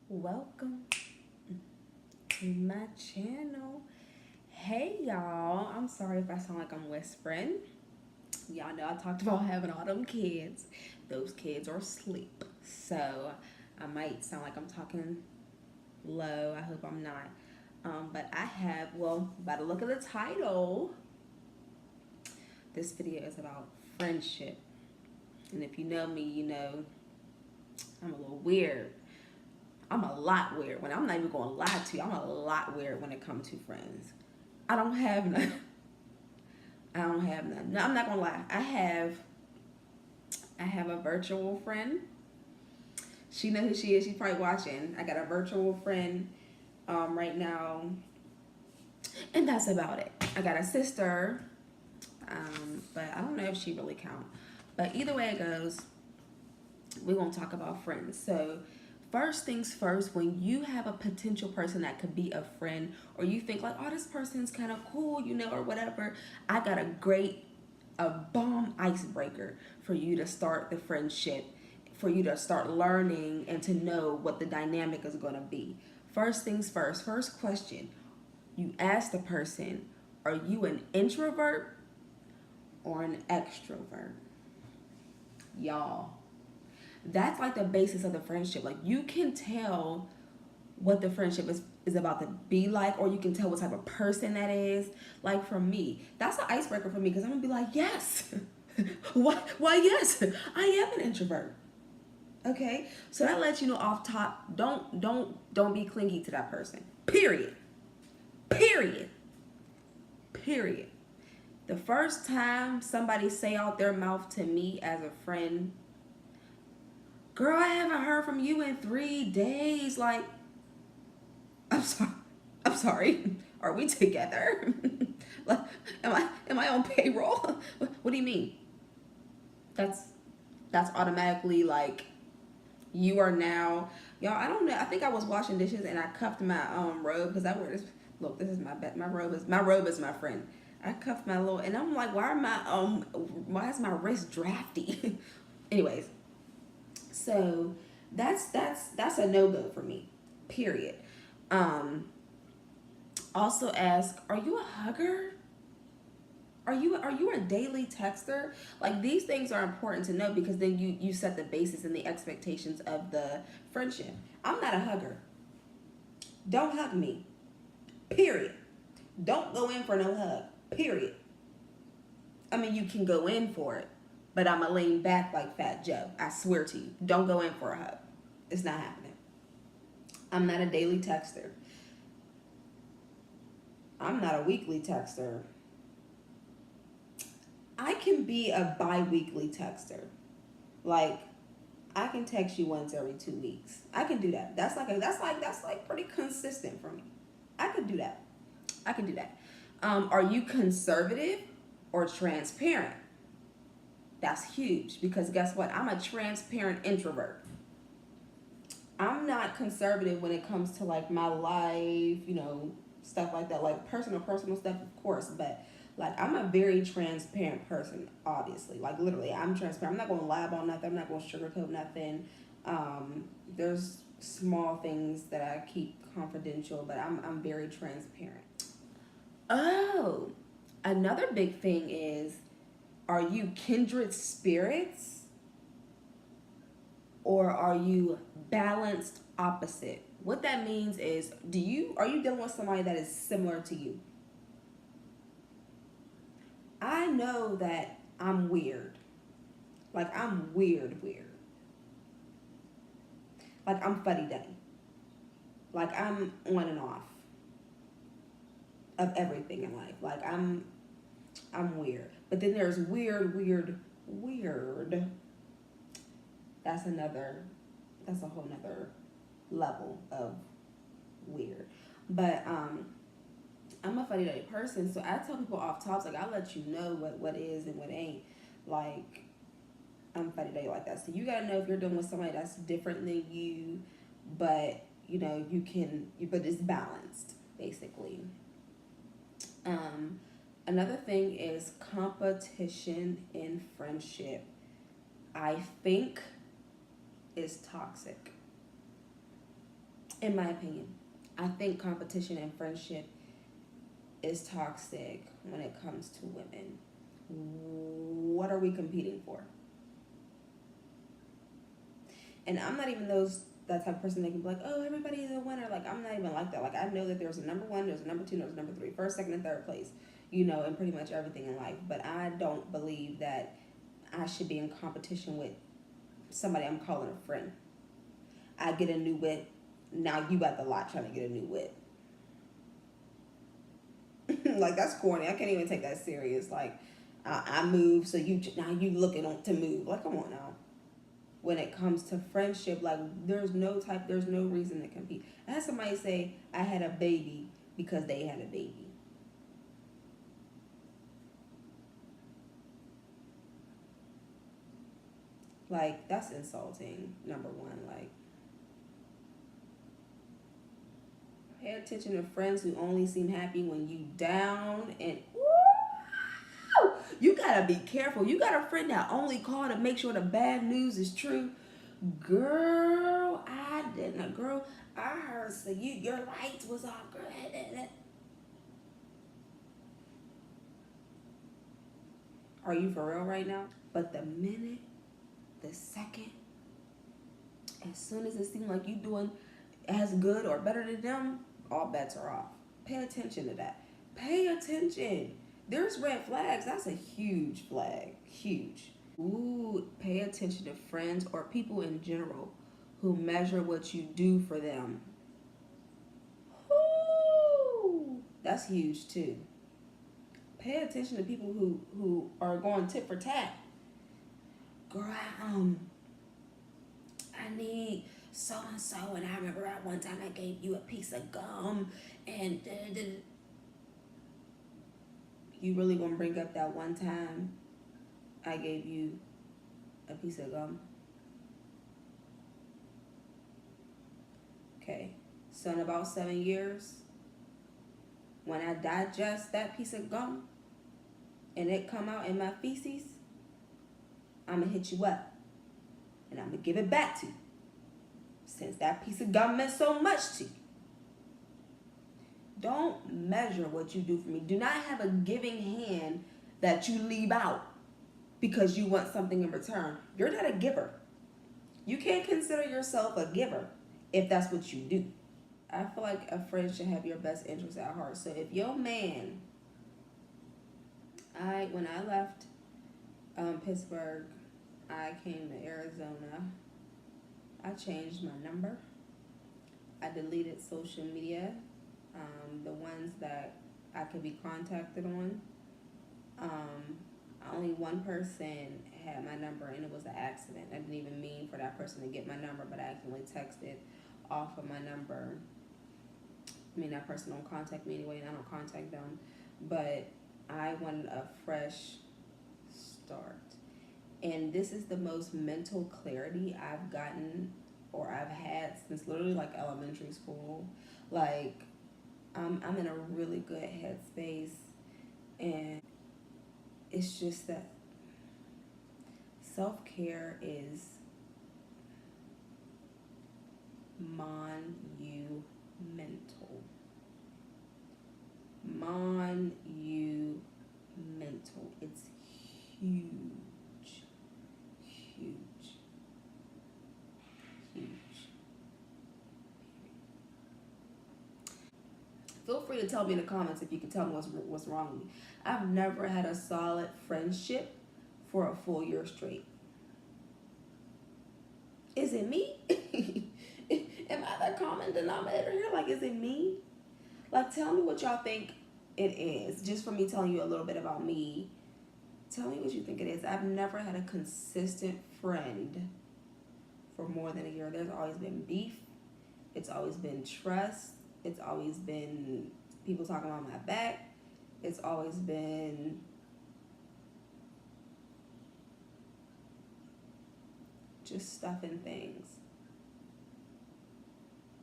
Welcome to my channel. Hey y'all, I'm sorry if I sound like I'm whispering. Y'all know I talked about having all them kids. Those kids are asleep. So I might sound like I'm talking low. I hope I'm not. But I have, well, by the look of the title, this video is about friendship. And if you know me, you know I'm a little weird. I'm a lot weird. When I'm not even going to lie to you, I'm a lot weird when it comes to friends. I don't have none. I don't have none. No, I'm not gonna lie. I have a virtual friend. She knows who she is. She's probably watching. I got a virtual friend right now, and that's about it. I got a sister, but I don't know if she really count. But either way it goes, we're gonna talk about friends. So first things first, when you have a potential person that could be a friend, or you think like, oh, this person's kind of cool, or whatever, I got a bomb icebreaker for you to start the friendship, for you to start learning and to know what the dynamic is going to be. First things first, first question, you ask the person, are you an introvert or an extrovert? Y'all, that's like the basis of the friendship. Like, you can tell what the friendship is about to be like, or you can tell what type of person that is. Like, for me, that's an icebreaker for me, because I'm gonna be like, yes. Why yes, I am an introvert. Okay, so that lets you know off top, don't be clingy to that person, period. Period. Period. The first time somebody say out their mouth to me as a friend, girl, I haven't heard from you in 3 days, like, I'm sorry. I'm sorry. Are we together? Like, am I on payroll? What do you mean? That's that's automatically like you are now, y'all. I don't know. I think I was washing dishes and I cuffed my robe, because I wear this. Look, this is my bed. My robe is my friend. I cuffed my little, and I'm like, why is my wrist drafty? Anyways, so that's a no go for me. Period. Um, Also ask, are you a hugger? Are you a daily texter? Like, these things are important to know, because then you set the basis and the expectations of the friendship. I'm not a hugger. Don't hug me. Period. Don't go in for no hug. Period. I mean, you can go in for it, but I'm a lean back like Fat Joe. I swear to you. Don't go in for a hug. It's not happening. I'm not a daily texter. I'm not a weekly texter. I can be a bi-weekly texter. Like, I can text you once every 2 weeks. I can do that. That's like pretty consistent for me. I could do that. I can do that. Are you conservative or transparent? That's huge, because guess what? I'm a transparent introvert. I'm not conservative when it comes to like my life, stuff like that, like personal stuff, of course, but like, I'm a very transparent person, obviously. Like, literally, I'm transparent. I'm not gonna lie about nothing. I'm not gonna sugarcoat nothing. There's small things that I keep confidential, but I'm very transparent. Oh, another big thing is, are you kindred spirits, or are you balanced opposite? What that means is, are you dealing with somebody that is similar to you? I know that I'm weird. Like, I'm weird, weird. Like, I'm fuddy duddy. Like, I'm on and off of everything in life. Like, I'm weird. But then there's weird, weird, weird. That's that's a whole nother level of weird. But I'm a funny day person, so I tell people off tops, like, I let you know what is and what ain't. Like, I'm funny day like that. So you gotta know if you're dealing with somebody that's different than you, but but it's balanced, basically. Um, Another thing is competition in friendship. I think is toxic. In my opinion, I think competition and friendship is toxic when it comes to women. What are we competing for? And I'm not even that type of person that can be like, oh, everybody is a winner. Like, I'm not even like that. Like, I know that there's a number one, there's a number two, there's a number three, first, second, and third place, in pretty much everything in life. But I don't believe that I should be in competition with somebody I'm calling a friend. I get a new whip. Now you got the lot trying to get a new whip. Like, that's corny. I can't even take that serious. Like, I move, so now you looking on to move. Like, come on now. When it comes to friendship, like, there's no reason to compete. I had somebody say I had a baby because they had a baby. Like, that's insulting, number one. Like, pay attention to friends who only seem happy when you down and woo, you gotta be careful. You got a friend that only call to make sure the bad news is true. Girl, I didn't. Girl, I heard say your lights was off. Girl, are you for real right now? But the second, as soon as it seems like you doing as good or better than them, all bets are off. Pay attention to that. Pay attention. There's red flags. That's a huge flag. Huge. Ooh, pay attention to friends or people in general who measure what you do for them. Ooh, that's huge too. Pay attention to people who are going tit for tat. Girl, I need so and so, and I remember at one time I gave you a piece of gum, and you really gonna bring up that one time I gave you a piece of gum? Okay, so in about 7 years, when I digest that piece of gum and it come out in my feces, I'm gonna hit you up and I'm gonna give it back to you, since that piece of gum meant so much to you. Don't measure what you do for me. Do not have a giving hand that you leave out because you want something in return. You're not a giver. You can't consider yourself a giver if that's what you do. I feel like a friend should have your best interest at heart. So if your man, when I left Pittsburgh, I came to Arizona. I changed my number. I deleted social media, the ones that I could be contacted on. Only one person had my number, and it was an accident. I didn't even mean for that person to get my number, but I accidentally texted off of my number. I mean, that person don't contact me anyway, and I don't contact them. But I wanted a fresh start. And this is the most mental clarity I've gotten or I've had since literally like elementary school. Like, I'm in a really good headspace, and it's just that self-care is monumental. Monumental. It's huge. Huge. Huge. Feel free to tell me in the comments if you can tell me what's wrong with me. I've never had a solid friendship for a full year straight. Is it me? Am I the common denominator here? Like, is it me? Like, tell me what y'all think it is. Just for me telling you a little bit about me. Tell me what you think it is. I've never had a consistent friend for more than a year. There's always been beef. It's always been trust. It's always been people talking about my back. It's always been just stuff and things.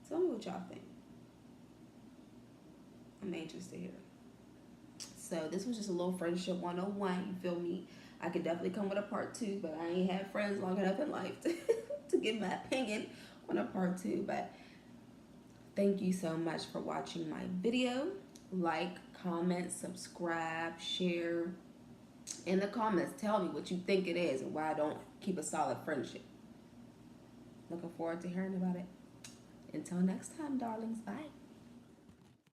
Tell me what y'all think. I'm anxious to hear. So this was just a little friendship 101, you feel me? I could definitely come with a part 2, but I ain't had friends long enough in life to give my opinion on a part 2. But Thank you so much for watching my video. Like, comment, subscribe, share. In the comments, tell me what you think it is and why I don't keep a solid friendship. Looking forward to hearing about it. Until next time, darlings. Bye.